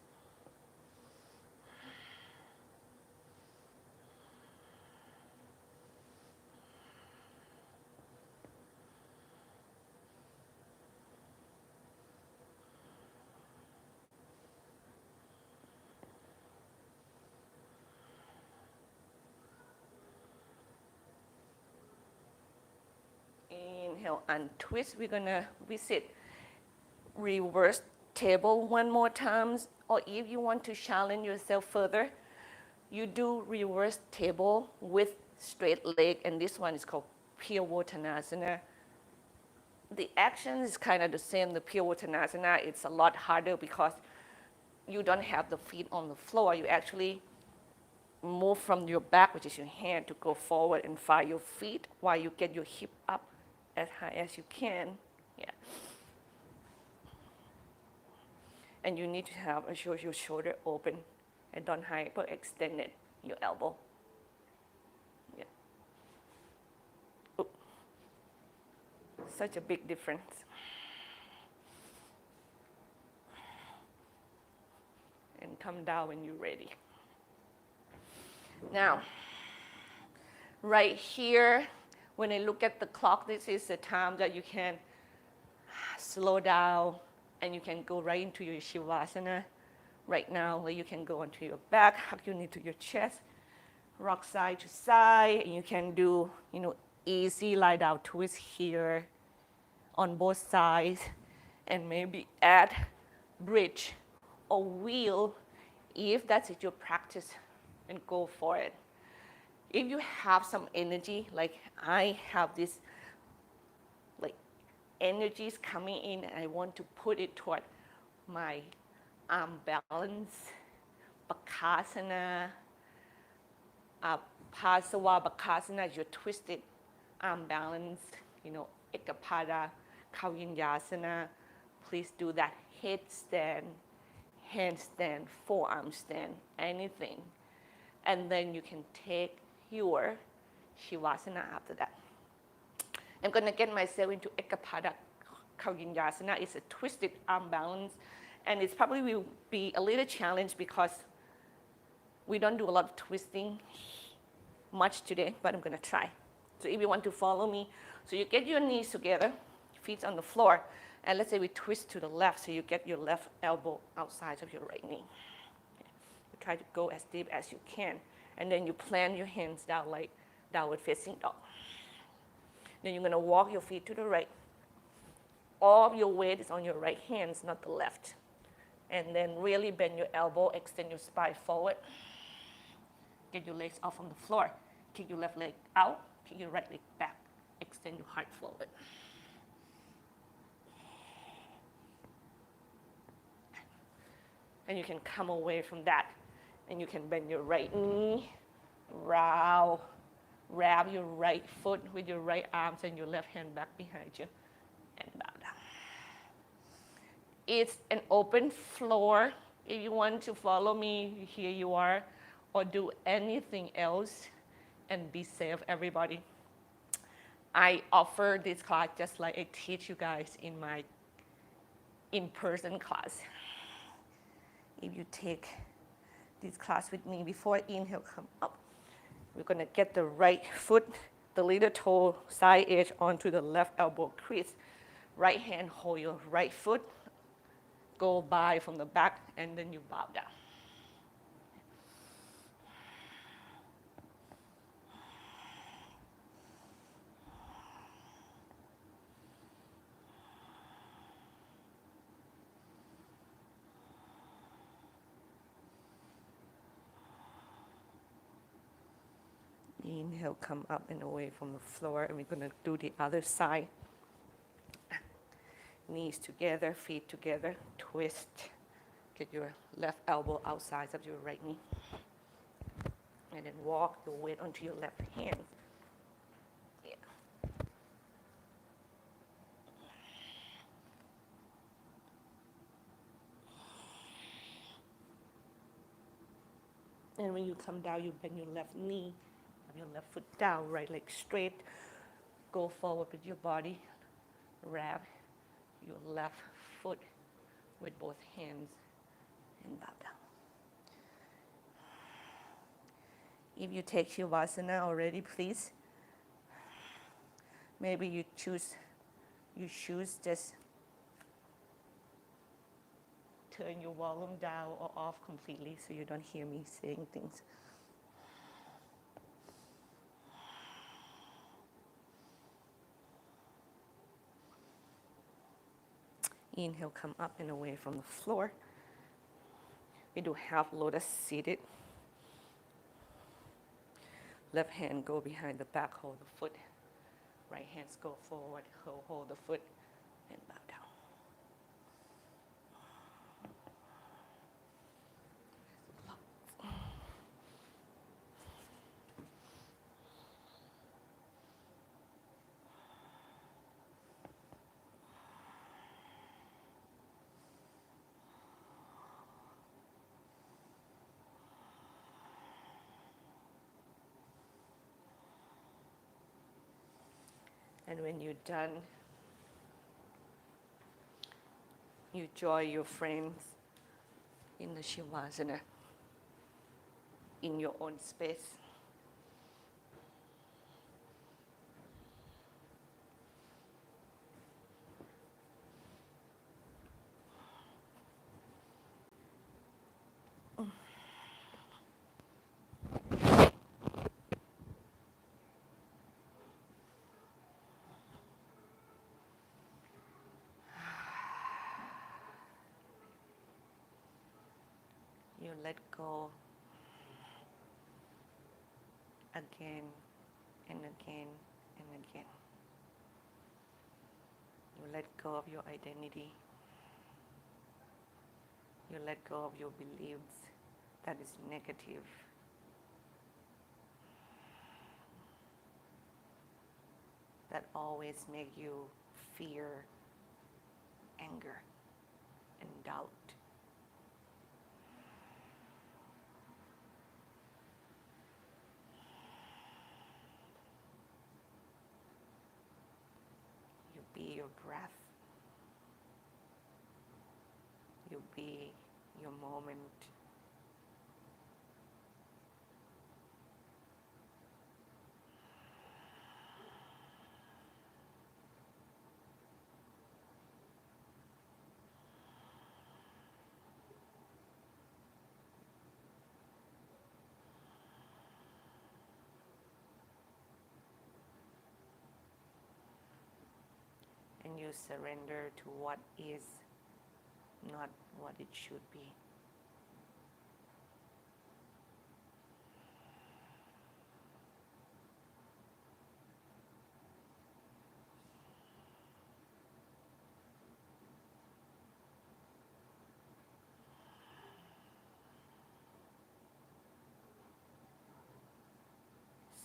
Inhale, untwist. We're gonna visit reverse table one more time, or if you want to challenge yourself further, you do reverse table with straight leg, and this one is called Piyavottanasana. The action is kind of the same. The Piyavottanasana, it's a lot harder because you don't have the feet on the floor. You actually move from your back, which is your hand, to go forward and fire your feet while you get your hip up as high as you can. Yeah. And you need to have your shoulder open and don't hyperextend it, your elbow. Yeah. Ooh. Such a big difference. And come down when you're ready. Now, right here, when I look at the clock, this is the time that you can slow down And you can go right into your Shavasana right now, where you can go onto your back, hug your knee to your chest, rock side to side, and you can do, easy lie down twist here on both sides, and maybe add bridge or wheel if that's it, your practice, and go for it. If you have some energy, like I have this, like energies coming in, and I want to put it toward my arm balance, Bakasana, Pasava Bakasana is your twisted arm balance, Ekapada, Kauyinyasana. Please do that. Headstand, handstand, forearm stand, anything. And then you can take your Shavasana after that. I'm going to get myself into Ekapada Kauyinyasana. It's a twisted arm balance. And it probably will be a little challenge because we don't do a lot of twisting much today, but I'm going to try. So if you want to follow me, so you get your knees together, feet on the floor, and let's say we twist to the left, so you get your left elbow outside of your right knee. You try to go as deep as you can, and then you plant your hands down like downward facing dog. Then you're going to walk your feet to the right. All of your weight is on your right hands, not the left. And then really bend your elbow, extend your spine forward. Get your legs off on the floor. Kick your left leg out, kick your right leg back. Extend your heart forward. And you can come away from that. And you can bend your right knee, wrap your right foot with your right arms and your left hand back behind you, and bow down. It's an open floor. If you want to follow me, here you are, or do anything else, and be safe, everybody. I offer this class just like I teach you guys in my in-person class. If you take this class with me, before inhale, come up. We're going to get the right foot, the little toe side edge onto the left elbow crease. Right hand, hold your right foot. Go by from the back, and then you bow down. Inhale, come up and away from the floor, and we're going to do the other side. Knees together, feet together, twist. Get your left elbow outside of your right knee. And then walk your weight onto your left hand. Yeah. And when you come down, you bend your left knee, have your left foot down, right leg straight. Go forward with your body. Wrap your left foot with both hands and bow down. If you take Shavasana already, please, maybe you choose just turn your volume down or off completely so you don't hear me saying things. Inhale, come up and away from the floor. We do half lotus seated. Left hand go behind the back, hold the foot. Right hands go forward, hold the foot, and bow down. And when you're done, you join your friends in the Shavasana in your own space. let go again and again and again. You let go of your identity. You let go of your beliefs that is negative. That always make you fear, anger, and doubt. You be your breath. You be your moment. And you surrender to what is, not what it should be.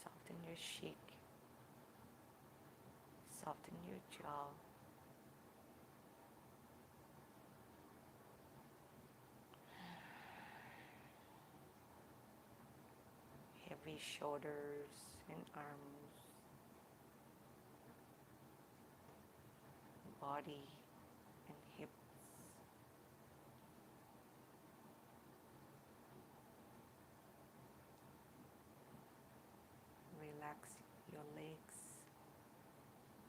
Soften your cheek. Soften your jaw. Heavy shoulders and arms. Body and hips. Relax your legs,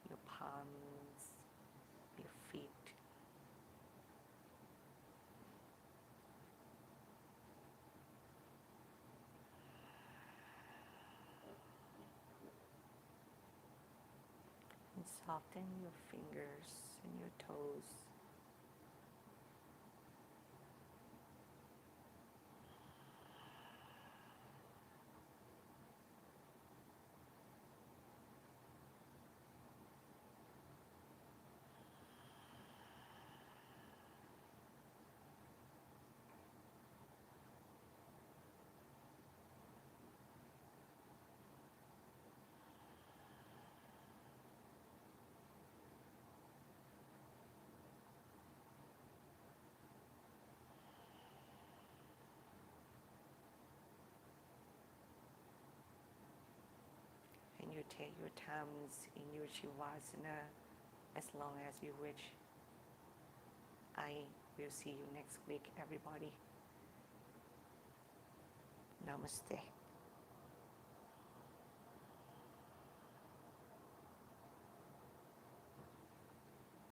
your palms, your feet. And soften your fingers and your toes. And you take your times in your Shavasana as long as you wish. I will see you next week, everybody. Namaste.